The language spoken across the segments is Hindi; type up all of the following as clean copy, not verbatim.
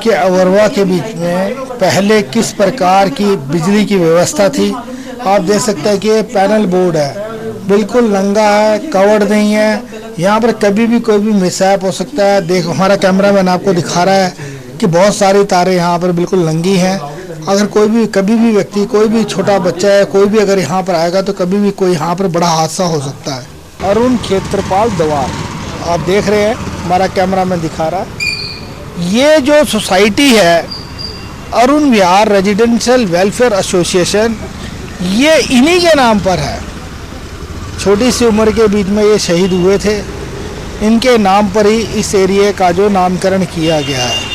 कि अवरवा के बीच में पहले किस प्रकार की बिजली की व्यवस्था थी। आप देख सकते हैं कि ये पैनल बोर्ड है, बिल्कुल नंगा है, कवर्ड नहीं है। यहाँ पर कभी भी कोई भी मिसहैप हो सकता है। देखो हमारा कैमरामैन आपको दिखा रहा है कि बहुत सारी तारें यहाँ पर बिल्कुल नंगी हैं। अगर कोई भी कभी भी व्यक्ति, कोई भी छोटा बच्चा है, कोई भी अगर यहाँ पर आएगा तो कभी भी कोई यहाँ पर बड़ा हादसा हो सकता है। अरुण क्षेत्रपाल द्वार आप देख रहे हैं, हमारा कैमरामैन दिखा रहा है। ये जो सोसाइटी है अरुण विहार रेजिडेंशियल वेलफेयर एसोसिएशन, ये इन्हीं के नाम पर है। छोटी सी उम्र के बीच में ये शहीद हुए थे, इनके नाम पर ही इस एरिया का जो नामकरण किया गया है।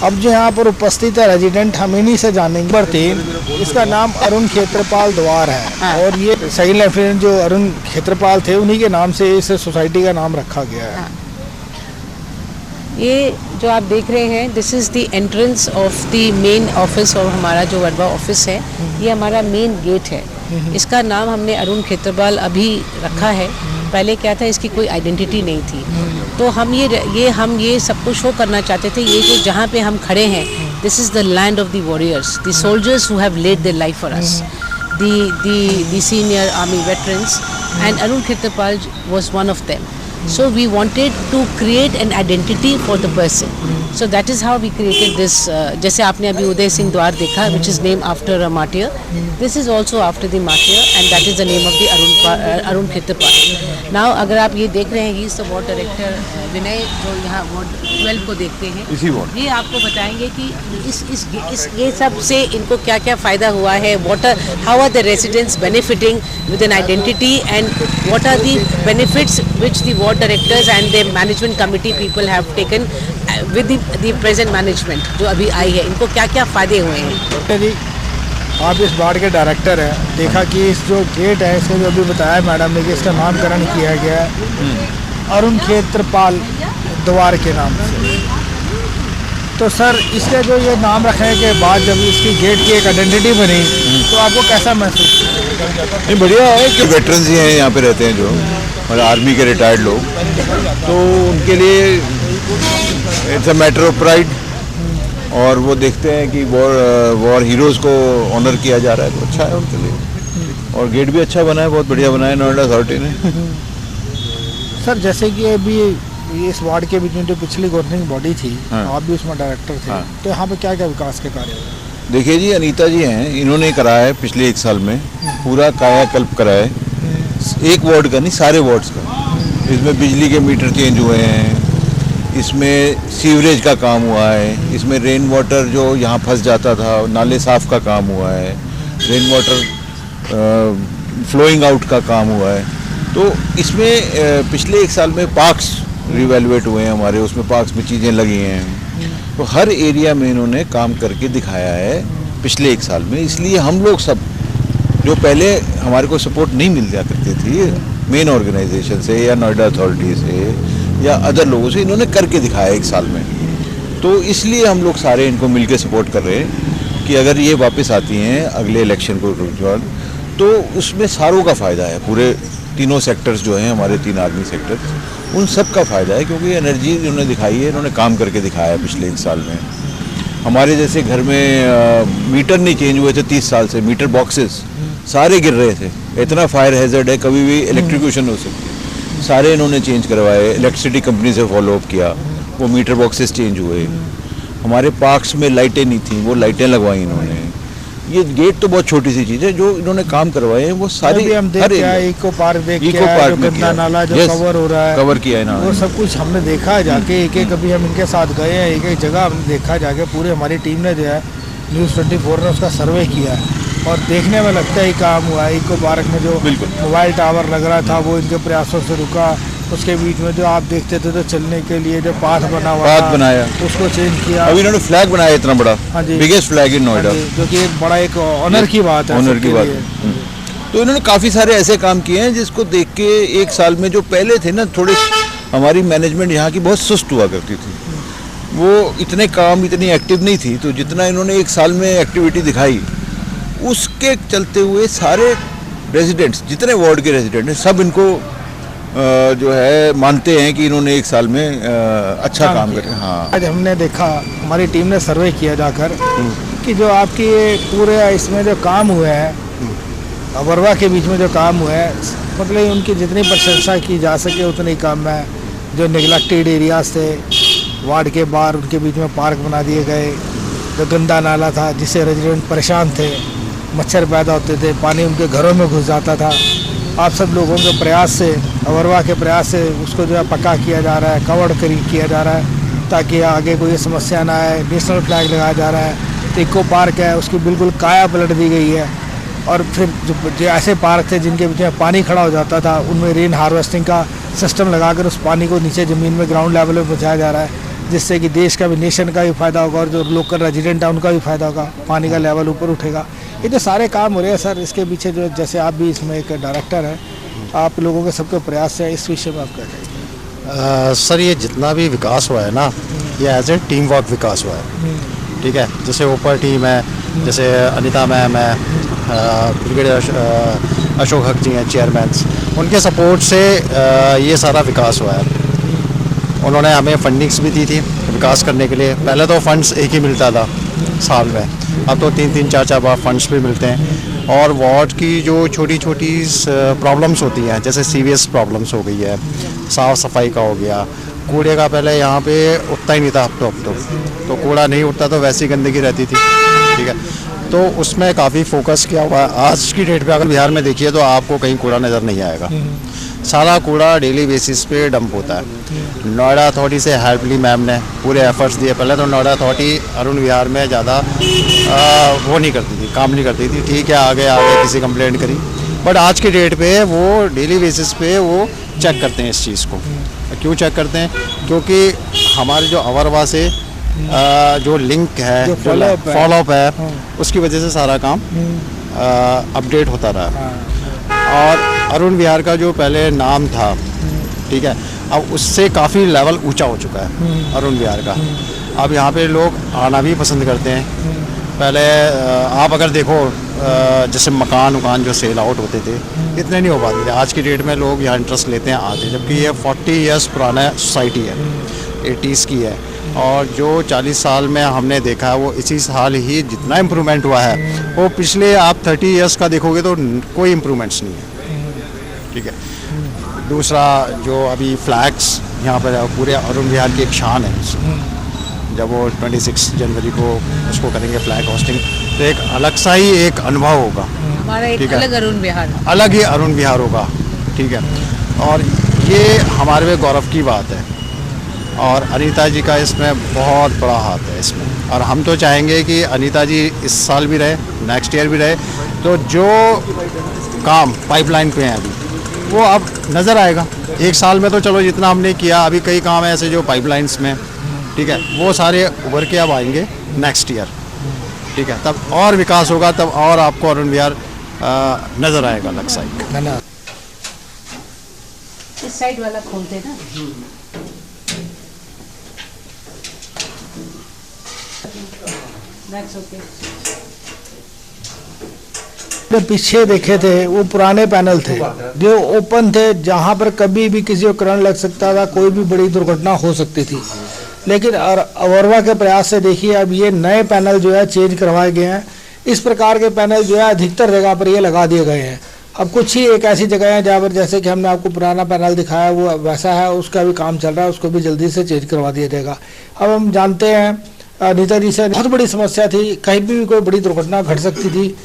अब जो यहाँ पर उपस्थित है रेजिडेंट, हम इन्हीं से जानेंगे। नंबर 3, इसका नाम अरुण क्षेत्रपाल द्वार है और ये शहीद लेफ्टिनेंट जो अरुण क्षेत्रपाल थे उन्हीं के नाम से इस सोसाइटी का नाम रखा गया है। ये जो आप देख रहे हैं, this is the entrance of the main office और हमारा जो वडवा ऑफिस है, ये हमारा मेन गेट है। इसका नाम हमने अरुण क्षेत्रपाल अभी रखा है। पहले क्या था, इसकी कोई आइडेंटिटी नहीं थी, तो हम ये सबको शो करना चाहते थे। ये जो जहाँ पे हम खड़े हैं, this is the land of the warriors, the soldiers who have laid their life for us, the senior army veterans, and Arun Kshetrapal was one of them. So we wanted to create an identity for the person. So that is how we created this. जैसे आपने अभी उदय सिंह द्वार देखा, which is named after a martyr. This is also after the martyr, and that is the name of the Arun Kshetrapal. Now अगर आप ये देख रहे हैं, he is the ward director विनय, जो यहाँ वार्ड 12 को देखते हैं, इसी वार्ड, ये आपको बताएंगे कि इस ये सब से इनको क्या क्या फ़ायदा हुआ है, how are the residents benefiting with an identity, and what are the benefits which the ward directors and the management committee people have taken with the present management जो अभी आई है, इनको क्या क्या फ़ायदे हुए हैं। डॉक्टर जी, आप इस वार्ड के डायरेक्टर हैं, देखा कि इस जो गेट है इसको जो अभी बताया मैडम ने कि इसका नामकरण किया गया है अरुण क्षेत्रपाल द्वार के नाम से। तो सर, इसका जो ये नाम रखने के बाद जब इसकी गेट की एक आइडेंटिटी बनी तो आपको कैसा महसूस हुआ? नहीं, बढ़िया है कि वेटरन्स ही हैं यहाँ पे रहते हैं जो, और आर्मी के रिटायर्ड लोग, तो उनके लिए it's a matter of pride, और वो देखते हैं कि वॉर हीरोज़ को ऑनर किया जा रहा है, तो अच्छा है उनके लिए। और गेट भी अच्छा बना है, बहुत बढ़िया बना है नोएडा अथॉरिटी ने। सर, जैसे कि अभी इस वार्ड के बीच में जो पिछली गवर्निंग बॉडी थी, आप भी उसमें डायरेक्टर थे, तो यहाँ पे क्या क्या विकास के कार्य हुए? देखिए जी, अनीता जी हैं, इन्होंने कराया है पिछले 1 साल में पूरा कायाकल्प कराया है, एक वार्ड का नहीं, सारे वार्ड्स का। इसमें बिजली के मीटर चेंज हुए हैं, इसमें सीवरेज का काम हुआ है, इसमें रेन वाटर जो यहाँ फंस जाता था नाले साफ़ का काम हुआ है, रेन वाटर फ्लोइंग आउट का काम हुआ है। तो इसमें पिछले 1 साल में पार्क्स रिवैल्यूएट हुए हैं हमारे, उसमें पार्क्स में चीज़ें लगी हैं, तो हर एरिया में इन्होंने काम करके दिखाया है पिछले 1 साल में। इसलिए हम लोग सब जो पहले हमारे को सपोर्ट नहीं मिल जा करती थी मेन ऑर्गेनाइजेशन से या नोएडा अथॉरिटी से या अदर लोगों से, इन्होंने करके दिखाया 1 साल में। तो इसलिए हम लोग सारे इनको मिल के सपोर्ट कर रहे हैं कि अगर ये वापस आती हैं अगले इलेक्शन को तो उसमें सारों का फ़ायदा है। पूरे तीनों सेक्टर्स जो हैं हमारे 3 आर्मी सेक्टर्स, उन सब का फ़ायदा है, क्योंकि एनर्जी इन्होंने दिखाई है, इन्होंने काम करके दिखाया है पिछले 1 साल में। हमारे जैसे घर में मीटर नहीं चेंज हुए थे 30 साल से, मीटर बॉक्सेस सारे गिर रहे थे, इतना फायर हैजर्ड है, कभी भी इलेक्ट्रिक्यूशन हो सकती है, सारे इन्होंने चेंज करवाए, इलेक्ट्रिसिटी कंपनी से फॉलोअप किया, वो मीटर बॉक्सेस चेंज हुए। हमारे पार्क्स में लाइटें नहीं थी, वो लाइटें लगवाई इन्होंने। ये गेट तो बहुत छोटी सी चीज़ है, जो इन्होंने काम करवाए हैं वो सारी इको पार्क गंदा नाला जो कवर हो रहा है, कवर किया है ना, वो सब कुछ हमने देखा है जाके, एक कभी हम इनके साथ गए हैं, एक जगह हमने देखा जाके, पूरे हमारी टीम ने जो है न्यूज़ 24 ने उसका सर्वे किया है और देखने में लगता है काम हुआ है। इको पार्क में जो मोबाइल टावर लग रहा था वो इनके प्रयासों से रुका, उसके बीच में जो आप देखते थे तो चलने के लिए जो पाथ बनाया उसको चेंज किया। अभी इन्होंने फ्लैग बनाया इतना बड़ा, बिगेस्ट फ्लैग इन नोएडा, जो कि एक बड़ा एक ऑनर की बात है, ऑनर की बात है। तो इन्होंने काफ़ी सारे ऐसे काम किए हैं जिसको देख के 1 साल में जो पहले थे ना, थोड़े हमारी मैनेजमेंट यहाँ की बहुत सुस्त हुआ करती थी, वो इतने काम इतनी एक्टिव नहीं थी, तो जितना इन्होंने 1 साल में एक्टिविटी दिखाई उसके चलते हुए सारे रेजिडेंट्स, जितने वार्ड के रेजिडेंट हैं, सब इनको जो है मानते हैं कि इन्होंने 1 साल में अच्छा काम करे। हाँ, आज हमने देखा, हमारी टीम ने सर्वे किया जाकर कि जो आपकी ये पूरे इसमें जो काम हुए हैं वर्वा के बीच में जो काम हुए हैं, मतलब उनकी जितनी प्रशंसा की जा सके उतनी कम है। जो निगलेक्टेड एरियाज थे वार्ड के बाहर, उनके बीच में पार्क बना दिए गए। जो गंदा नाला था जिससे रेजिडेंट परेशान थे, मच्छर पैदा होते थे, पानी उनके घरों में घुस जाता था। आप सब लोगों के प्रयास से, अवर्वा के प्रयास से उसको जो है पक्का किया जा रहा है, कवर किया जा रहा है ताकि आगे कोई समस्या ना आए। नेशनल फ्लैग लगाया जा रहा है। इको पार्क है उसकी बिल्कुल काया पलट दी गई है। और फिर जो ऐसे पार्क थे जिनके बीच में पानी खड़ा हो जाता था, उनमें रेन हार्वेस्टिंग का सिस्टम लगाकर उस पानी को नीचे ज़मीन में ग्राउंड लेवल में पहुँचाया जा रहा है, जिससे कि देश का भी, नेशन का भी फ़ायदा होगा और जो लोकल रेजिडेंट है उनका भी फ़ायदा होगा। पानी का लेवल ऊपर उठेगा। ये जो सारे काम हो रहे हैं सर, इसके पीछे जो, जैसे आप भी इसमें एक डायरेक्टर हैं, आप लोगों के सबके प्रयास है, इस विषय में आप क्या कहेंगे? सर ये जितना भी विकास हुआ है ना, ये एज ए टीम वर्क विकास हुआ है। ठीक है, जैसे ऊपर टीम है, जैसे अनिता मैम है, ब्रिगेडियर अशोक हक जी हैं चेयरमैन, उनके सपोर्ट से ये सारा विकास हुआ है। उन्होंने हमें फंडिंग्स भी दी थी विकास करने के लिए। पहले तो फंड्स एक ही मिलता था साल में, अब तो 3-3, 4-4 बार फंड्स भी मिलते हैं। और वार्ड की जो छोटी छोटी प्रॉब्लम्स होती हैं, जैसे सीवियस प्रॉब्लम्स हो गई है, साफ़ सफाई का हो गया, कूड़े का पहले यहाँ पे उठता ही नहीं था, अब तो कूड़ा नहीं उठता तो वैसी गंदगी रहती थी। ठीक है, तो उसमें काफ़ी फोकस किया हुआ है। आज की डेट पे अगर बिहार में देखिए तो आपको कहीं कूड़ा नज़र नहीं आएगा। सारा कूड़ा डेली बेसिस पे डंप होता है। नोएडा अथॉरिटी से हेल्प ली मैम ने, पूरे एफर्ट्स दिए। पहले तो नोएडा अथॉरिटी अरुण विहार में ज़्यादा वो नहीं करती थी, काम नहीं करती थी। ठीक है, आगे किसी कंप्लेंट करी, बट आज की डेट पे वो डेली बेसिस पे वो चेक करते हैं इस चीज़ को। क्यों चेक करते हैं? क्योंकि हमारे जो अवर्वा से जो लिंक है, जो फॉलोअप है, उसकी वजह से सारा काम अपडेट होता रहा। और अरुण विहार का जो पहले नाम था, ठीक है, अब उससे काफ़ी लेवल ऊंचा हो चुका है अरुण विहार का। अब यहाँ पे लोग आना भी पसंद करते हैं। पहले आप अगर देखो, जैसे मकान जो सेल आउट होते थे, इतने नहीं हो पाते थे। आज की डेट में लोग यहाँ इंटरेस्ट लेते हैं, आते, जबकि ये 40 ईयर्स पुराना सोसाइटी है, 80s की है। और जो 40 साल में हमने देखा है वो इसी साल ही जितना इम्प्रूवमेंट हुआ है, वो पिछले आप 30 ईयर्स का देखोगे तो कोई इम्प्रूवमेंट्स नहीं है। ठीक है, दूसरा जो अभी फ्लैग्स यहाँ पर पूरे अरुण विहार की एक शान है। जब वो 26 जनवरी को उसको करेंगे फ्लैग होस्टिंग, तो एक अलग सा ही एक अनुभव होगा। हमारा एक अलग अरुण विहार, अलग ही अरुण विहार होगा। ठीक है, और ये हमारे में गौरव की बात है। और अनीता जी का इसमें बहुत बड़ा हाथ है इसमें। और हम तो चाहेंगे कि अनीता जी इस साल भी रहे, नेक्स्ट ईयर भी रहे, तो जो काम पाइपलाइन पे हैं अभी, वो अब नज़र आएगा। 1 साल में तो चलो जितना हमने किया, अभी कई काम है ऐसे जो पाइपलाइंस में, ठीक है, वो सारे उभर के अब आएंगे नेक्स्ट ईयर। ठीक है, तब और विकास होगा, तब और आपको अरुण विहार नज़र आएगा अलग साइड। इस साइड वाला खोलते ना, पीछे देखे थे वो पुराने पैनल थे जो ओपन थे, जहां पर कभी भी किसी को करंट लग सकता था, कोई भी बड़ी दुर्घटना हो सकती थी। लेकिन अवर्वा के प्रयास से देखिए अब ये नए पैनल जो है चेंज करवाए गए हैं। इस प्रकार के पैनल जो है अधिकतर जगह पर ये लगा दिए गए हैं। अब कुछ ही एक ऐसी जगह है जहाँ पर, जैसे कि हमने आपको पुराना पैनल दिखाया वो वैसा है, उसका भी काम चल रहा है, उसको भी जल्दी से चेंज करवा दिया जाएगा। अब हम जानते हैं नीता जी से बहुत बड़ी समस्या थी, कहीं भी कोई बड़ी दुर्घटना घट सकती थी।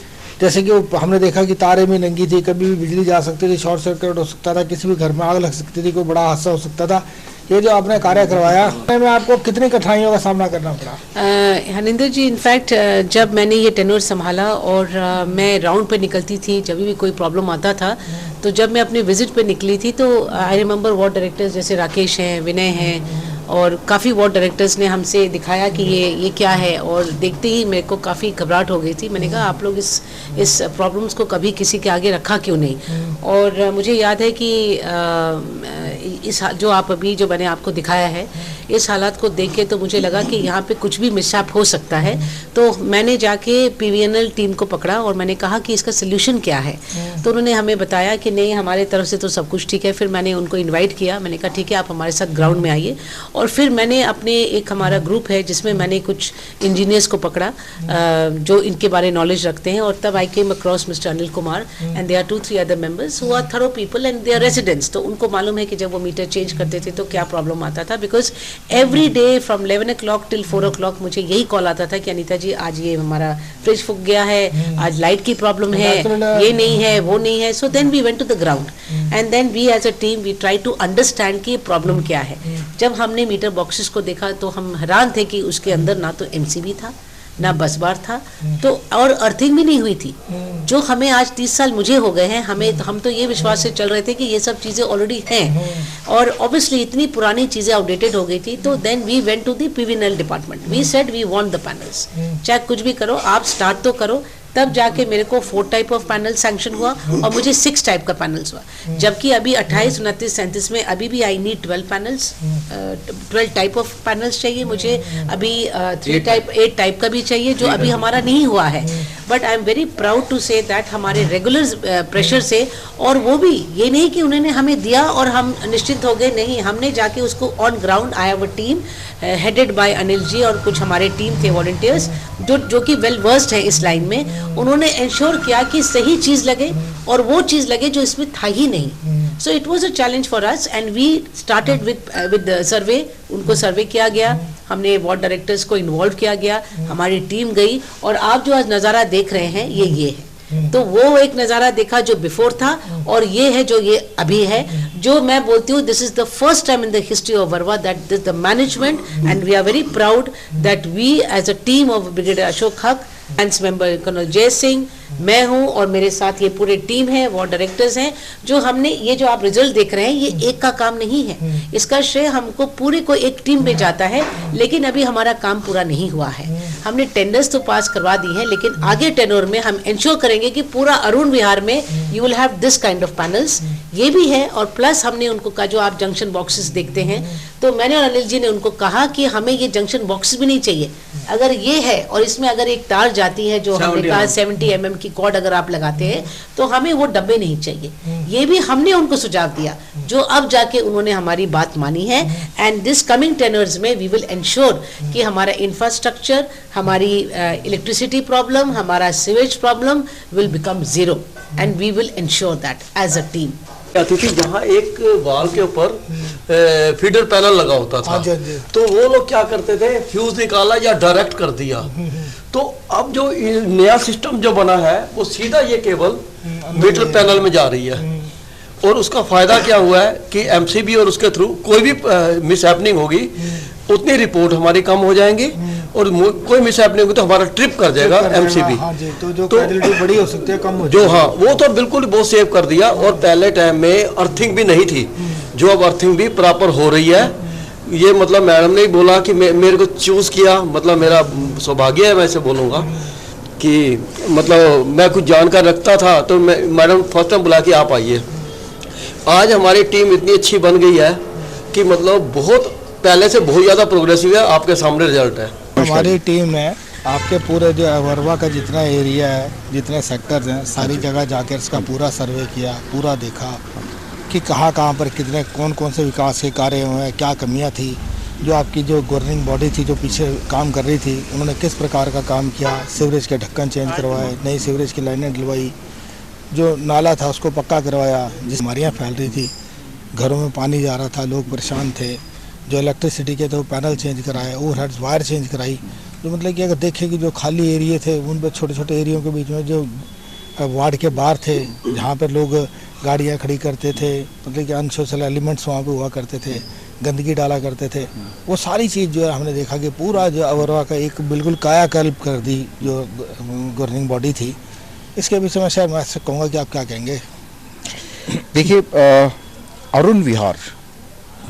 जैसे कि हमने देखा कि तारें भी नंगी थी, कभी भी बिजली जा सकती थी, शॉर्ट सर्किट हो सकता था, किसी भी घर में आग लग सकती थी, कोई बड़ा हादसा हो सकता था। ये जो आपने कार्य करवाया, में आपको कितनी कठिनाइयों का सामना करना पड़ा? हनिंदर जी, इनफैक्ट जब मैंने ये टेन्योर संभाला और मैं राउंड पे निकलती थी, जब भी कोई प्रॉब्लम आता था, तो जब मैं अपने विजिट पे निकली थी तो आई रिमेंबर वार्ड डायरेक्टर्स जैसे राकेश हैं, विनय हैं, और काफ़ी वार्ड डायरेक्टर्स ने हमसे दिखाया कि ये क्या है। और देखते ही मेरे को काफ़ी घबराहट हो गई थी। मैंने कहा आप लोग इस प्रॉब्लम्स को कभी किसी के आगे रखा क्यों नहीं। और मुझे याद है कि इस जो आप अभी जो मैंने आपको दिखाया है, इस हालात को देख के तो मुझे लगा कि यहाँ पे कुछ भी मिसहैप हो सकता है। तो मैंने जाके PVNL टीम को पकड़ा और मैंने कहा कि इसका सोल्यूशन क्या है। तो उन्होंने हमें बताया कि नहीं, हमारे तरफ से तो सब कुछ ठीक है। फिर मैंने उनको इन्वाइट किया, मैंने कहा ठीक है आप हमारे साथ ग्राउंड में आइए। और फिर मैंने अपने एक हमारा ग्रुप है जिसमें मैंने कुछ इंजीनियर्स को पकड़ा जो इनके बारे नॉलेज रखते हैं, और तब I came across mister Anil Kumar and there 2-3 other members who are thorough people and they are residents. तो उनको मालूम है कि जब वो मीटर चेंज करते थे तो क्या प्रॉब्लम आता था, because every day from 11 o'clock till 4 o'clock मुझे यही कॉल आता था कि अनीता जी आज ये हमारा फ्रिज फूक गया है, आज लाइट की प्रॉब्लम है, ये नहीं है, वो नहीं है। So then we went to the ground and then we as a team we try to understand कि प्रॉब्लम क्या है। जब हमने मीटर बॉक्सेस को देखा तो हम हैरान थे कि उसके अंदर ना तो MCB था, ना बस बार था, तो और अर्थिंग भी नहीं हुई थी। जो हमें आज 30 साल मुझे हो गए हैं, हम तो ये विश्वास से चल रहे थे कि ये सब चीज़ें ऑलरेडी हैं, और ऑब्वियसली इतनी पुरानी चीज़ें आउटडेटेड हो गई थी। तो then we went to the PVNL department, we said we want the panels, चाहे कुछ भी करो आप स्टार्ट तो करो। तब जाके मेरे को 4 टाइप ऑफ पैनल सैंक्शन हुआ और मुझे 6 टाइप का पैनल्स हुआ, जबकि अभी 28, 29, 37 में अभी भी I need 12 panels, 12 type of panels चाहिए मुझे। अभी 8 टाइप का भी चाहिए जो अभी हमारा नहीं हुआ है। But I am very proud to say that हमारे रेगुलर प्रेशर से, और वो भी ये नहीं कि उन्होंने हमें दिया और हम निश्चिंत हो गए, नहीं, हमने जाके उसको on ground, I have a team headed by Anil ji और कुछ हमारे टीम थे वॉलंटियर्स जो कि वेल वर्स्ड है इस लाइन में। उन्होंने इंश्योर किया कि सही चीज़ लगे और वो चीज़ लगे जो इसमें था ही नहीं। So it was a challenge for us and we started with survey. उनको सर्वे किया गया, हमने वार्ड डायरेक्टर्स को इन्वॉल्व किया गया, हमारी टीम गई, और आप जो आज नज़ारा देख रहे हैं ये है। तो वो एक नज़ारा देखा जो बिफोर था, और ये है जो ये अभी है। जो मैं बोलती हूँ this is the first time in the history of वर्वा that this the management and we are very proud that we as a team of brigadier Ashok Haq, finance member colonel Jai Singh, मैं हूँ और मेरे साथ ये पूरे टीम है, वार्ड डायरेक्टर्स हैं, जो हमने ये जो आप रिजल्ट देख रहे हैं ये एक का काम नहीं है, इसका श्रेय हमको पूरे को एक टीम पे जाता है। लेकिन अभी हमारा काम पूरा नहीं हुआ है। हमने टेंडर्स तो पास करवा दी हैं, लेकिन आगे टेनोर में हम इंश्योर करेंगे कि पूरा अरुण विहार में you will have this kind of panels. ये भी है, और प्लस हमने उनको कहा जो आप जंक्शन बॉक्सेस देखते हैं, तो मैंने और अनिल जी ने उनको कहा कि हमें ये जंक्शन बॉक्सेस भी नहीं चाहिए। अगर ये है और इसमें अगर एक तार जाती है जो हमने कहा 70 mm की कॉर्ड अगर आप लगाते हैं, तो हमें वो डब्बे नहीं चाहिए। ये भी हमने उनको सुझाव दिया, जो अब जाके उन्होंने हमारी बात मानी है। एंड दिस कमिंग टेनर्स में वी विल इंश्योर कि हमारा इंफ्रास्ट्रक्चर, हमारी इलेक्ट्रिसिटी प्रॉब्लम, हमारा sewage problem will become zero, and we will ensure that as a team. आती थी जहाँ एक वाल के ऊपर फीडर पैनल लगा होता था, तो वो लोग क्या करते थे, फ्यूज निकाला या डायरेक्ट कर दिया। तो अब जो नया सिस्टम जो बना है वो सीधा ये केबल मीटर पैनल में जा रही है, और उसका फायदा क्या हुआ है कि MCB और उसके थ्रू कोई भी मिस हैपनिंग होगी उतनी रिपोर्ट हमारी कम हो जाएंगी, और कोई मिस हैपनिंग होगी तो हमारा ट्रिप कर जाएगा MCB। तो जो बड़ी हो सकती है कम हो जो, हाँ, वो तो बिल्कुल बहुत सेव कर दिया। और पहले टाइम में अर्थिंग भी नहीं थी, जो अब अर्थिंग भी प्रॉपर हो रही है। ये मतलब मैडम ने ही बोला कि मेरे को चूज किया, मतलब मेरा सौभाग्य है, मैं ऐसे बोलूँगा कि मतलब मैं कुछ जानकार रखता था, तो मैडम फर्स्ट टाइम बुला के आप आइए। आज हमारी टीम इतनी अच्छी बन गई है कि मतलब बहुत पहले से बहुत ज़्यादा प्रोग्रेसिव है। आपके सामने रिजल्ट है। हमारी टीम ने आपके पूरे जो वर्वा का जितना एरिया है, जितने सेक्टर्स हैं, सारी जगह जाकर इसका पूरा सर्वे किया, पूरा देखा कि कहाँ कहाँ पर कितने कौन कौन से विकास के कार्य हुए हैं, क्या कमियाँ थी। जो आपकी जो गवर्निंग बॉडी थी जो पीछे काम कर रही थी, उन्होंने किस प्रकार का काम किया, सीवरेज के ढक्कन चेंज करवाए, नई सीवरेज की लाइनें डलवाई, जो नाला था उसको पक्का करवाया, जिस बीमारियाँ फैल रही थी, घरों में पानी जा रहा था, लोग परेशान थे। जो इलेक्ट्रिसिटी के तो पैनल चेंज कराए, ओवरहेड्स वायर चेंज कराई। जो मतलब कि अगर देखें कि जो खाली एरिया थे उन पर छोटे छोटे एरियो के बीच में जो वार्ड के बाहर थे, जहाँ पर लोग गाड़ियाँ खड़ी करते थे, मतलब कि अनसोशल एलिमेंट्स वहाँ पे हुआ करते थे, गंदगी डाला करते थे, वो सारी चीज़ जो है हमने देखा कि पूरा जो अवर्वा का एक बिल्कुल कायाकल्प कर दी जो गवर्निंग बॉडी थी। इसके विषय में शायद मैं कहूँगा कि आप क्या कहेंगे। देखिए, अरुण विहार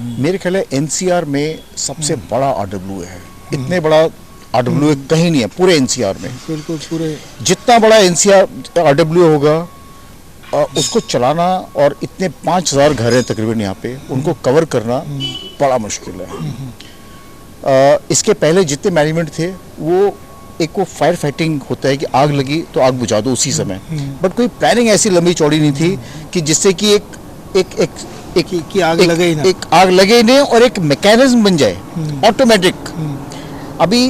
मेरे ख्याल है NCR में सबसे बड़ा RWA है। इतने बड़ा RWA कहीं नहीं है पूरे NCR में। बिल्कुल पूरे जितना बड़ा NCR RWA होगा उसको चलाना और इतने 5000 घर हैं तकरीबन यहाँ पे, उनको कवर करना बड़ा मुश्किल है। इसके पहले जितने मैनेजमेंट थे वो एक वो फायर फाइटिंग होता है कि आग लगी तो आग बुझा दो उसी समय, बट कोई प्लानिंग ऐसी लंबी चौड़ी नहीं थी कि जिससे कि एक आग लगे ही ना, एक आग लगे ही नहीं और एक मैकेनिज्म बन जाए ऑटोमेटिक। अभी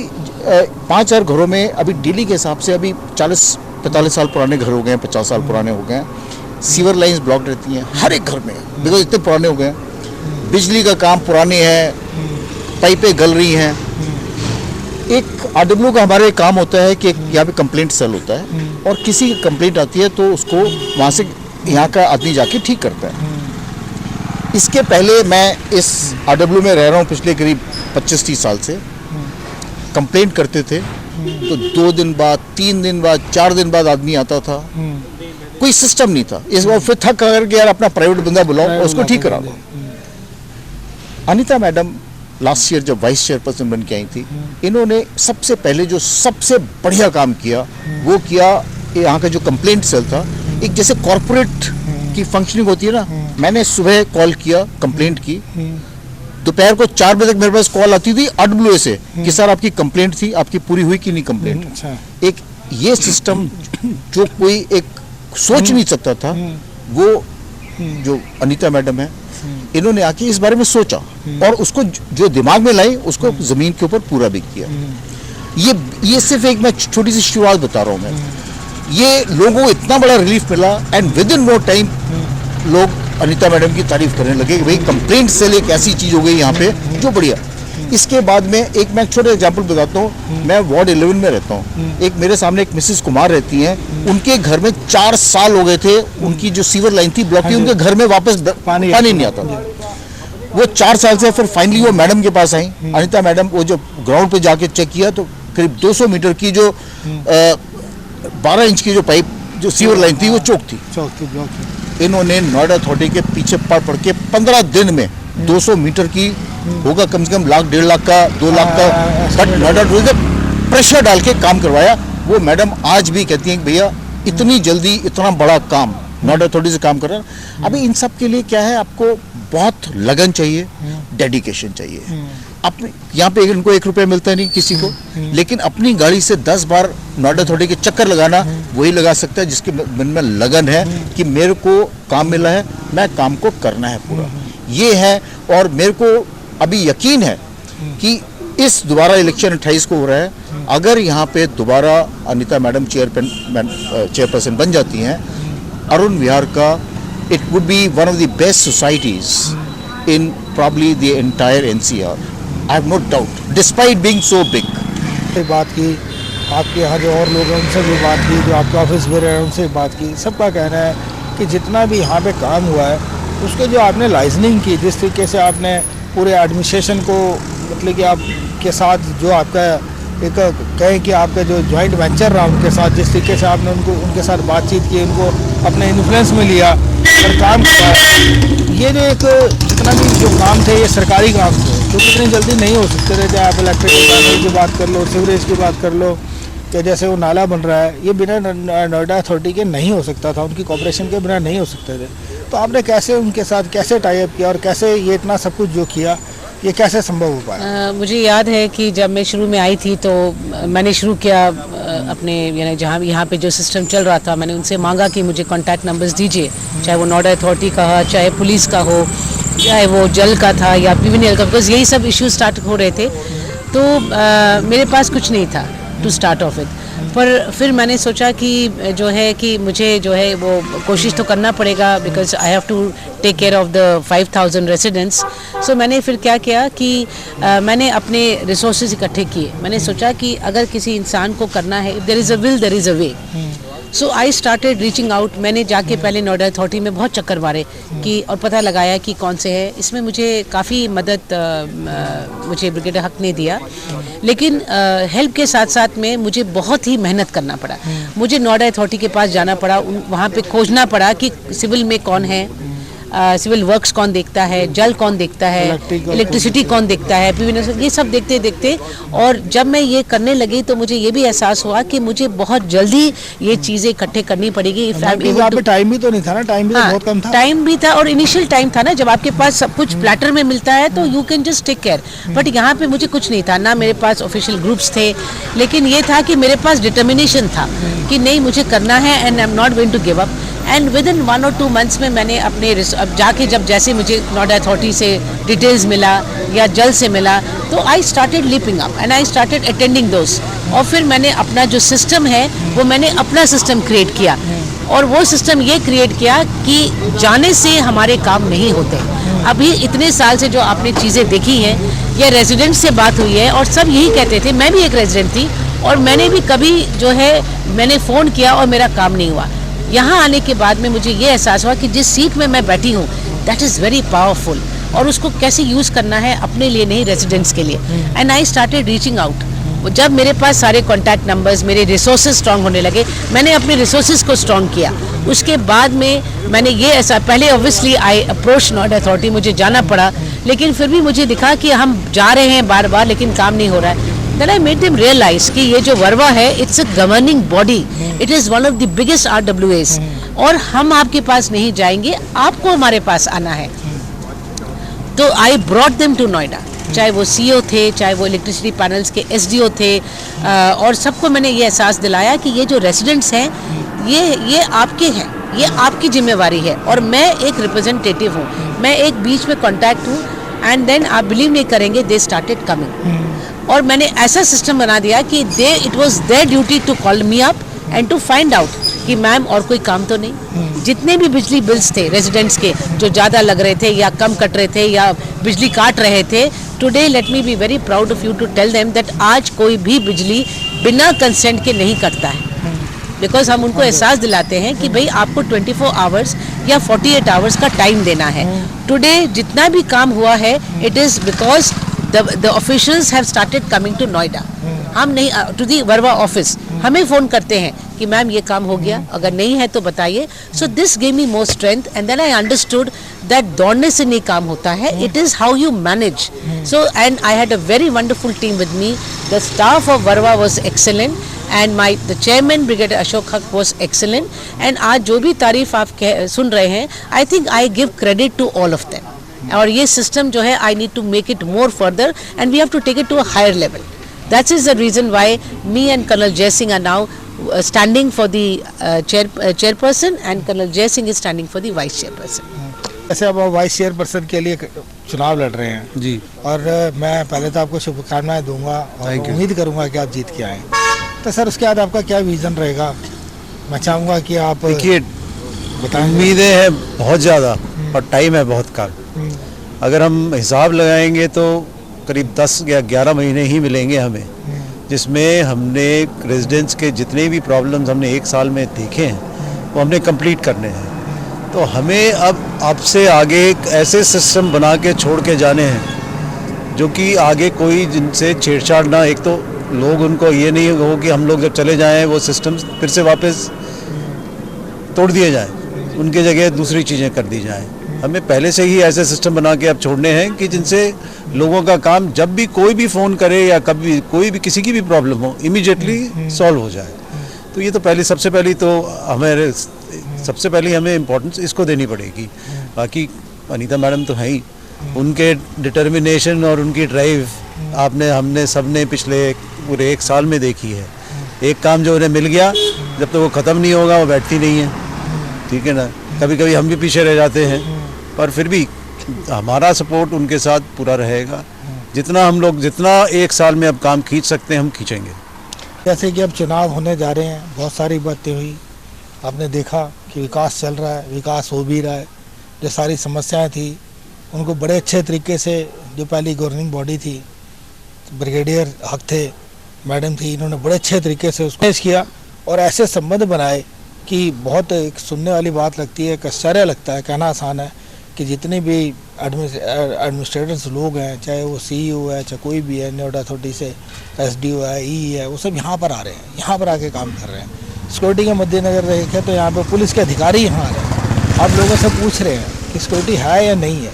5000 घरों में अभी दिल्ली के हिसाब से अभी 40-45 साल पुराने घर हो गए हैं, 50 साल पुराने हो गए हैं। सीवर लाइंस ब्लॉक रहती हैं हर एक घर में, बिकॉज इतने पुराने हो गए हैं। बिजली का काम पुराने है, पाइपें गल रही हैं। एक RW का हमारे काम होता है कि यहाँ पे कंप्लेंट सेल होता है और किसी की कंप्लेंट आती है तो उसको वहाँ से यहाँ का आदमी जाके ठीक करता है। इसके पहले मैं इस RW में रह रहा हूँ पिछले करीब 25-30 साल से। कंप्लेंट करते थे तो 2 दिन बाद, 3 दिन बाद, 4 दिन बाद आदमी आता था, कोई सिस्टम नहीं था। इस बार फिर थक करके यार अपना प्राइवेट बंदा बुलाओ और उसको ठीक करा दो। अनीता मैडम लास्ट ईयर जब वाइस चेयरपर्सन बन के आई थी, इन्होंने सबसे पहले जो सबसे बढ़िया काम किया वो किया, यहाँ का जो कंप्लेंट सेल था, एक जैसे कॉर्पोरेट की फंक्शनिंग होती है ना, मैंने सुबह कॉल किया, कंप्लेंट की, दोपहर को 4 बजे तक मेरे पास कॉल आती थी RWA से कि सर आपकी कंप्लेंट थी, आपकी पूरी हुई कि नहीं कंप्लेंट। एक ये सिस्टम जो कोई एक सोच नहीं सकता था, वो जो अनीता मैडम है इन्होंने आके इस बारे में सोचा और उसको जो दिमाग में लाई उसको जमीन के ऊपर पूरा भी किया। ये सिर्फ एक मैं छोटी सी शुरुआत बता रहा हूँ मैं। ये लोगों को इतना बड़ा रिलीफ मिला and within no time लोग अनीता मैडम की तारीफ करने लगे कि भाई कंप्लेंट सेल एक ऐसी चीज हो गई यहाँ पे जो बढ़िया। इसके बाद में मैं छोटा एग्जांपल बताता हूँ। मैं वार्ड 11 में रहता हूँ। एक मेरे सामने एक मिसेस कुमार रहती हैं, उनके घर में 4 साल हो गए थे, उनकी जो सीवर लाइन थी ब्लॉक की, उनके घर में वापस पानी नहीं आता था। वो 4 साल से फिर फाइनली वो मैडम के पास आई, अनीता मैडम। वो जो ग्राउंड पे जाके चेक किया तो करीब 200 मीटर की जो 12 इंच की जो पाइप जो सीवर लाइन थी वो चौक थी ब्लॉक थी। इन्होंने नोएडा अथॉरिटी के पीछे पड़ के 15 दिन में 200 मीटर की होगा कम से कम 1.5 लाख का 2 लाख का, बट नोएडा अथॉरिटी ने प्रेशर डाल के काम करवाया। वो मैडम आज भी कहती हैं कि भैया इतनी जल्दी इतना बड़ा काम नोएडा अथॉरिटी से काम कर रहा है। अभी इन सब के लिए क्या है, आपको बहुत लगन चाहिए, डेडिकेशन चाहिए। अपने यहाँ पे इनको 1 रुपया मिलता नहीं किसी को, लेकिन अपनी गाड़ी से 10 बार नोएडा अथॉरिटी के चक्कर लगाना वही लगा सकता है जिसके मन में लगन है कि मेरे को काम मिला है, मैं काम को करना है पूरा। ये है। और मेरे को अभी यकीन है कि इस दोबारा इलेक्शन 28 को हो रहा है, अगर यहाँ पे दोबारा अनीता मैडम चेयरपर्सन बन जाती हैं अरुण विहार का, it would be one of the best societies in probably the entire NCR। I have no doubt, despite being so big. बात की आपके यहाँ जो और लोग हैं उनसे भी बात की, जो आपके ऑफिस में रहे उनसे बात की। सबका कहना है कि जितना भी यहाँ पे काम हुआ है उसके जो आपने लाइजनिंग की, जिस तरीके से आपने पूरे एडमिनिस्ट्रेशन को, मतलब कि आपके साथ जो आपका एक कहें कि आपका जो जॉइंट वेंचर रहा उनके साथ, जिस तरीके से आपने उनके साथ बातचीत की, उनको अपने इन्फ्लुएंस में लिया और काम किया, ये जो एक जितना भी जो काम थे ये सरकारी काम थे तो इतनी जल्दी नहीं हो सकते थे। चाहे आप इलेक्ट्रिक डिपार्टमेंट की बात कर लो, सीवरेज की बात कर लो, कि जैसे वो नाला बन रहा है, ये बिना नोएडा अथॉरिटी के नहीं हो सकता था, उनकी कॉपरेशन के बिना नहीं हो सकते थे। तो आपने कैसे उनके साथ कैसे टाई अप किया और कैसे ये इतना सब कुछ जो किया ये कैसे संभव हो पाया? मुझे याद है कि जब मैं शुरू में आई थी तो मैंने शुरू किया अपने यानी जहाँ यहाँ पे जो सिस्टम चल रहा था, मैंने उनसे मांगा कि मुझे कॉन्टैक्ट नंबर्स दीजिए, चाहे वो नोएडा अथॉरिटी का हो, चाहे पुलिस का हो, चाहे वो जल का था या PVNL का, बिकॉज यही सब इश्यूज स्टार्ट हो रहे थे। तो मेरे पास कुछ नहीं था टू स्टार्ट ऑफ विद। पर फिर मैंने सोचा कि जो है कि मुझे जो है वो कोशिश तो करना पड़ेगा, because I have to take care of the 5000 residents. So मैंने फिर क्या किया कि मैंने अपने रिसोर्सेज इकट्ठे किए। मैंने सोचा कि अगर किसी इंसान को करना है, there is a will there is a way. So I started reaching out. मैंने जाके पहले नोएडा अथॉरिटी में बहुत चक्कर मारे कि और पता लगाया कि कौन से है। इसमें मुझे काफ़ी मदद मुझे ब्रिगेडियर हक ने दिया, लेकिन हेल्प के साथ साथ में मुझे बहुत ही मेहनत करना पड़ा। मुझे नोएडा अथॉरिटी के पास जाना पड़ा, वहाँ पे खोजना पड़ा कि सिविल में कौन है, सिविल वर्क्स कौन देखता है, जल कौन देखता है, इलेक्ट्रिसिटी कौन देखता है, ये सब देखते देखते, और जब मैं ये करने लगी तो मुझे ये भी एहसास हुआ कि मुझे बहुत जल्दी ये चीज़ें इकट्ठे करनी पड़ेगी। टाइम भी तो नहीं था ना, टाइम भी तो बहुत कम था। टाइम भी था और इनिशियल टाइम था ना, जब आपके पास सब कुछ प्लेटर में मिलता है तो you can just take care. But यहाँ पे मुझे कुछ नहीं था, ना मेरे पास ऑफिशियल ग्रुप्स थे, लेकिन ये था कि मेरे पास डिटर्मिनेशन था कि नहीं मुझे करना है and I am not going to give up. And within 1 और 2 मंथ्स में मैंने अपने अब जाके जब जैसे मुझे नोएडा अथॉरिटी से डिटेल्स मिला या जल से मिला तो I started leaping up and I started attending those. और फिर मैंने अपना जो सिस्टम है वो मैंने अपना सिस्टम क्रिएट किया, और वो सिस्टम ये क्रिएट किया कि जाने से हमारे काम नहीं होते। अभी इतने साल से जो आपने चीज़ें देखी हैं या रेजिडेंट से बात हुई है और सब यही कहते थे, मैं भी एक रेजिडेंट थी और मैंने भी कभी जो है मैंने फ़ोन किया और मेरा काम नहीं हुआ। यहाँ आने के बाद में मुझे ये एहसास हुआ कि जिस सीट में मैं बैठी हूँ दैट इज़ वेरी पावरफुल, और उसको कैसे यूज़ करना है अपने लिए नहीं रेजिडेंट्स के लिए। And I started reaching out. जब मेरे पास सारे कॉन्टैक्ट नंबर्स, मेरे रिसोर्सेज स्ट्रांग होने लगे, मैंने अपने रिसोर्सेज को स्ट्रांग किया। उसके बाद में मैंने ये ऐसा, पहले obviously I approach Noida authority, मुझे जाना पड़ा, लेकिन फिर भी मुझे दिखा कि हम जा रहे हैं बार बार लेकिन काम नहीं हो रहा है। Then I made them realize कि ये जो वर्वा है it's a governing body, it is one of the biggest RWAs, और हम आपके पास नहीं जाएंगे, आपको हमारे पास आना है। तो I brought them to Noida, चाहे वो CEO थे, चाहे वो इलेक्ट्रिसिटी पैनल्स के SDO थे, और सबको मैंने ये एहसास दिलाया कि ये जो रेजिडेंट्स हैं ये आपके हैं, ये आपकी जिम्मेवारी है, और मैं एक रिप्रेजेंटेटिव हूँ, मैं एक बीच में कॉन्टैक्ट हूँ। एंड देन आप बिलीव नहीं करेंगे, दे स्टार्टेड कमिंग, और मैंने ऐसा सिस्टम बना दिया कि it was their duty to call me up and to find out कि मैम और कोई काम तो नहीं। जितने भी बिजली बिल्स थे रेजिडेंट्स के जो ज़्यादा लग रहे थे या कम कट रहे थे या बिजली काट रहे थे, today let me be very proud of you to tell them that आज कोई भी बिजली बिना कंसेंट के नहीं कटता है। बिकॉज हम उनको एहसास दिलाते हैं कि भाई आपको 24 आवर्स या 48 आवर्स का टाइम देना है। टुडे जितना भी काम हुआ है it is because the officials have started coming to Noida. हम नहीं to the वर्वा ऑफिस हमें फ़ोन करते हैं कि मैम ये काम हो गया, अगर नहीं है तो बताइए। So this gave me more strength and then I understood that दौड़ने से नहीं काम होता है, it is how you manage. So and I had a very wonderful team with me. The staff of Varva was excellent and the chairman Brigadier Ashok Haq was excellent. And आज जो भी तारीफ आप सुन रहे हैं, I think I give credit to all of them. और ये सिस्टम जो है I need to make it more further and we have to take it to a higher level. That is the reason why me and colonel Jai Singh are now standing for the chairperson and colonel Jai Singh is standing for the vice chairperson. ऐसे अब वाइस चेयरपर्सन के लिए चुनाव लड़ रहे हैं जी, और मैं पहले तो आपको शुभकामनाएं दूंगा और उम्मीद करूंगा कि आप जीत के आएँ। तो सर उसके बाद आपका क्या विजन रहेगा? मैं चाहूँगा कि आप देखिए, उम्मीदें हैं बहुत ज़्यादा और टाइम है बहुत कम। अगर हम हिसाब लगाएंगे तो करीब 10 या 11 महीने ही मिलेंगे हमें, जिसमें हमने रेजिडेंट्स के जितने भी प्रॉब्लम्स हमने 1 साल में देखे हैं वो हमने कंप्लीट करने हैं। तो हमें अब आपसे आगे एक ऐसे सिस्टम बना के छोड़ के जाने हैं जो कि आगे कोई जिनसे छेड़छाड़ ना, एक तो लोग उनको ये नहीं हो कि हम लोग जब चले जाएं वो सिस्टम फिर से वापस तोड़ दिए जाएं, उनके जगह दूसरी चीज़ें कर दी जाएं। हमें पहले से ही ऐसे सिस्टम बना के अब छोड़ने हैं कि जिनसे लोगों का काम जब भी कोई भी फ़ोन करे या कभी कोई भी किसी की भी प्रॉब्लम हो इमीडिएटली सॉल्व हो जाए। तो ये तो सबसे पहली हमें इम्पोर्टेंस इसको देनी पड़ेगी। बाकी अनीता मैडम तो हैं ही, उनके डिटर्मिनेशन और उनकी ड्राइव हमने सबने पिछले पूरे 1 साल में देखी है। एक काम जो उन्हें मिल गया जब तक वो ख़त्म नहीं होगा वो बैठती नहीं है, ठीक है ना। कभी कभी हम भी पीछे रह जाते हैं, पर फिर भी हमारा सपोर्ट उनके साथ पूरा रहेगा। जितना 1 साल में अब काम खींच सकते हैं हम खींचेंगे। जैसे कि अब चुनाव होने जा रहे हैं, बहुत सारी बातें हुई, आपने देखा कि विकास चल रहा है, विकास हो भी रहा है। जो सारी समस्याएं थी उनको बड़े अच्छे तरीके से, जो पहली गवर्निंग बॉडी थी, ब्रिगेडियर हक थे, मैडम थी, इन्होंने बड़े अच्छे तरीके से उसको पेश किया और ऐसे संबंध बनाए कि बहुत एक सुनने वाली बात लगती है, एक आश्चर्य लगता है, कहना आसान है कि जितने भी एडमिनिस्ट्रेटर्स लोग हैं, चाहे वो CEO है, चाहे कोई भी है, नोएडा अथॉरिटी से SDO है, EE है, वो सब यहाँ पर आ रहे हैं, यहाँ पर आके काम कर रहे हैं। सिक्योरिटी के मद्देनजर देखें तो यहाँ पर पुलिस के अधिकारी यहाँ आ रहे हैं। आप लोगों से पूछ रहे हैं कि सिक्योरिटी है या नहीं है।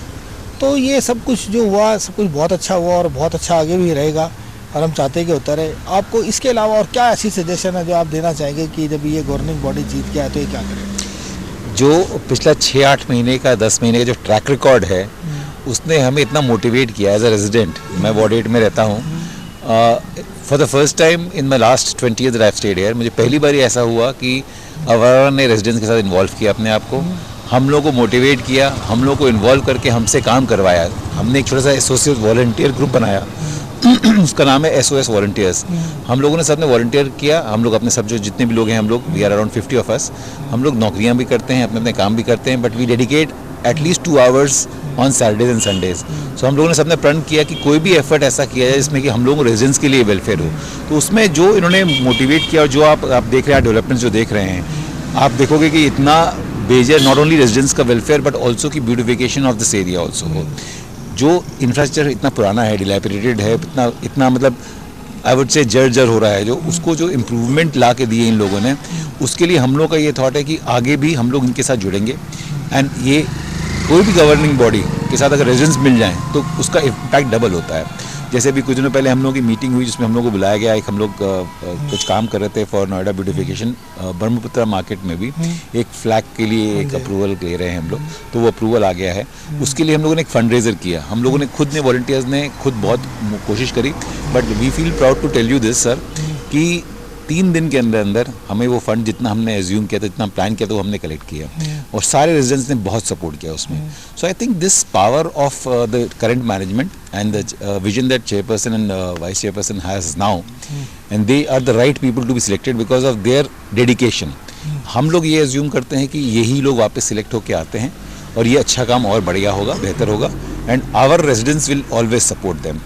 तो ये सब कुछ जो हुआ, सब कुछ बहुत अच्छा हुआ और बहुत अच्छा आगे भी रहेगा, और हम चाहते हैं कि होता रहे। आपको इसके अलावा और क्या ऐसी सजेशन है जो आप देना चाहेंगे कि जब ये गवर्निंग बॉडी जीत के आए तो ये क्या करें? जो पिछला 6-8 महीने का 10 महीने का जो ट्रैक रिकॉर्ड है उसने हमें इतना मोटिवेट किया एज अ रेजिडेंट। मैं वार्ड 8 में रहता हूँ। For the first time in my last 20 years that I've stayed here, मुझे पहली बार ऐसा हुआ कि अवारा ने रेजिडेंट्स के साथ इन्वॉल्व किया अपने आप को, हम लोग को मोटिवेट किया, हम लोग को इन्वॉल्व करके हमसे काम करवाया। हमने एक छोटा सा एसोसिएट वॉलंटियर ग्रुप बनाया उसका नाम है SOS वॉलंटियर्स। हम लोगों ने सब ने वॉलंटियर किया। हम लोग अपने सब जो जितने भी लोग हैं, हम लोग we are around 50 of us, हम लोग नौकरियां भी करते हैं, अपने अपने काम भी करते हैं, but we dedicate at least 2 hours on Saturdays and Sundays. So हम लोगों ने सबने प्रण किया कि कोई भी एफर्ट ऐसा किया जाए जिसमें कि हम लोगों को रेजिडेंट्स के लिए वेलफेयर हो। तो उसमें जो इन्होंने मोटिवेट किया और जो आप देख रहे हैं डेवलपमेंट्स जो देख रहे हैं, आप देखोगे कि इतना बेजर नॉट ओनली रेजिडेंट्स का वेलफेयर बट ऑल्सो की beautification of this area also हो। जो इंफ्रास्ट्रक्चर इतना पुराना है, डिलैपिडेटेड है, इतना मतलब आई वुड से जर्जर हो रहा है, जो उसको जो इम्प्रूवमेंट ला के दिए इन लोगों ने, उसके लिए हम लोग का ये थॉट है कि आगे भी हम लोग इनके साथ जुड़ेंगे। एंड ये कोई भी गवर्निंग बॉडी के साथ अगर रेजिडेंट्स मिल जाएं तो उसका इम्पैक्ट डबल होता है। जैसे अभी कुछ दिनों पहले हम लोग की मीटिंग हुई जिसमें हम लोग को बुलाया गया। एक हम लोग कुछ काम कर रहे थे for Noida beautification. Brahmaputra market में भी एक फ्लैग के लिए एक अप्रूवल ले रहे हैं हम लोग, तो वो अप्रूवल आ गया है। उसके लिए हम लोगों ने एक फंड रेजर किया। हम लोगों ने खुद ने वॉलंटियर्स ने खुद बहुत कोशिश करी, but we feel proud to tell you this sir कि 3 दिन के अंदर अंदर हमें वो फंड जितना हमने एज्यूम किया था, जितना प्लान किया था, वो हमने कलेक्ट किया और सारे रेजिडेंट्स ने बहुत सपोर्ट किया उसमें। So I think this power of the current management and the vision that chairperson and vice chairperson has now, and they are the right people to be selected because of their dedication. हम लोग ये एज्यूम करते हैं कि यही लोग वापस सिलेक्ट होकर आते हैं और ये अच्छा काम और बढ़िया होगा, बेहतर होगा, and our residents will always support them.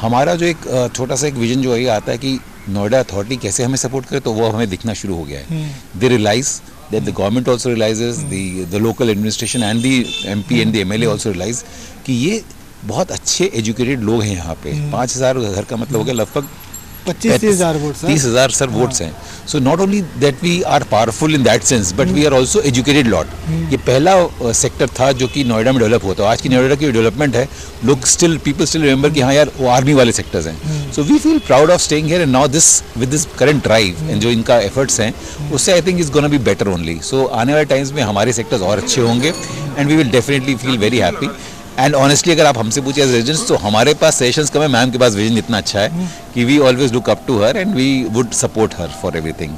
हमारा जो एक छोटा सा एक विजन जो ये आता है कि नोएडा अथॉरिटी कैसे हमें सपोर्ट करे, तो वो हमें दिखना शुरू हो गया है। They realise that the government also realises, the local administration and the MP and the MLA also realise कि ये बहुत अच्छे एजुकेटेड लोग हैं यहाँ पे। 5000 घर का मतलब हो गया लगभग 25-30,000 वोट्स, 30,000 सर वोट्स हैं। So not only that we are powerful in that sense but we are also educated lot. ये पहला सेक्टर था जो कि नोएडा में डेवलप होता है। आज की नोएडा की डेवलपमेंट है, लोग पीपल स्टिल रिमेंबर कि हाँ यार वो आर्मी वाले सेक्टर्स हैं। So we feel proud of staying here and now this with this current drive and जो इनका एफर्ट्स हैं उससे I think is gonna be better only. So आने वाले टाइम्स में हमारे सेक्टर्स और अच्छे होंगे and we will definitely feel very happy. And honestly अगर आप हमसे पूछिए एज रेजिडेंट्स तो हमारे पास सजेशंस कम है, मैम के पास विजन इतना अच्छा है कि we always look up to her and we would support her for everything.